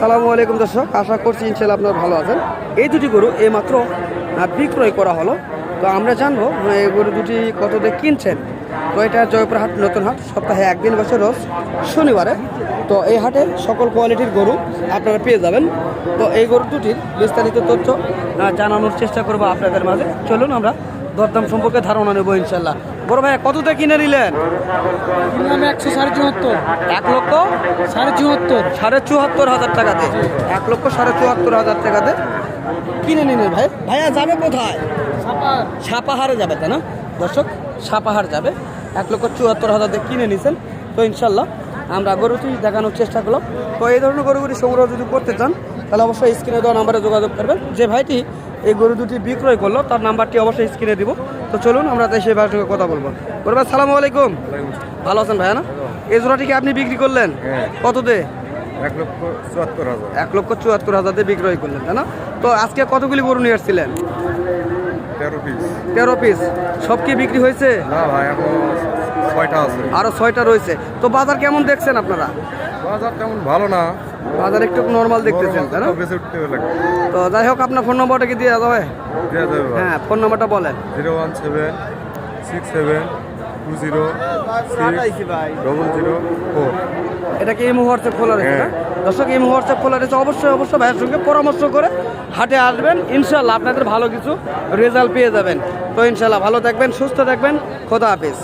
আসসালামু আলাইকুম দর্শক, আশা করছি ইনশাআল্লাহ আপনারা ভালো আছেন। এই দুটি গরু এইমাত্র বিক্রয় করা হলো। তো আমরা জানবো এই গরু দুটি কত দিয়ে কিনছেন। তো এটা জয়পুরহাট নতুন হাট, সপ্তাহে একদিন বসে রোজ শনিবারে। তো এই হাটে সকল কোয়ালিটির গরু আপনারা পেয়ে যাবেন। তো এই গরু দুটির বিস্তারিত তথ্য জানানোর চেষ্টা করবো আপনাদের মাঝে। চলুন আমরা দরদাম সম্পর্কে ধারণা নেবো ইনশাল্লাহ। বড় ভাই কততে কিনে নিলেন? 174 1 লক্ষ 74 74,500 টাকাতে, 1 লক্ষ 74,500 টাকাতে কিনে নিলেন ভাই। ভাইয়া যাবে কোথায়? সাপাহারে যাবে, তাই না দর্শক? সাপাহার যাবে। 1,74,500 দিয়ে কিনে নিছেন। তো ইনশাল্লাহ আমরা গরুটি দেখানোর চেষ্টা করলাম। তো এই ধরনের গরুগুলি সংগ্রহ যদি করতে চান তাহলে অবশ্যই স্ক্রিনে দেওয়া নাম্বারে যোগাযোগ করবেন। যে ভাইটি এই গরু দুটি বিক্রয় করলো তার নাম্বারটি অবশ্যই স্ক্রিনে দিব। তো চলুন আমরা তাই সেই ভাইয়ের সঙ্গে কথা বলবো। বড় ভাই সালামু আলাইকুম। ভালো আছেন ভাইয়া? না, এই জোড়াটিকে আপনি বিক্রি করলেন কততে? 1,74,500 দিয়ে বিক্রয় করলেন, তাই না? তো আজকে কতগুলি গরু নিয়ে আসছিলেন? 13 পিস। সব কি বিক্রি হয়েছে? না ভাই, এখন 6টা আছে। আরো 6টা রয়েছে। তো বাজার কেমন দেখছেন আপনারা? বাজার তেমন ভালো না, বাজার একটু নর্মাল দেখতেছেন, তাই না? বেশি উঠতে লাগে। তো যাই হোক, আপনার ফোন নম্বরটা কি দিয়ে যাবে? দেওয়া যাবে ভাই। হ্যাঁ, ফোন নাম্বারটা বলেন। 01767206004। এটা কি এই মুহূর্তে খোলা রয়েছে? না দর্শক, এই মুহূর্তে খোলা রয়েছে। অবশ্যই ভাইয়ের সঙ্গে পরামর্শ করে হাটে আসবেন, ইনশাল্লাহ আপনাদের ভালো কিছু রেজাল্ট পেয়ে যাবেন। তো ইনশাল্লাহ ভালো থাকবেন, সুস্থ থাকবেন। খোদা হাফেজ।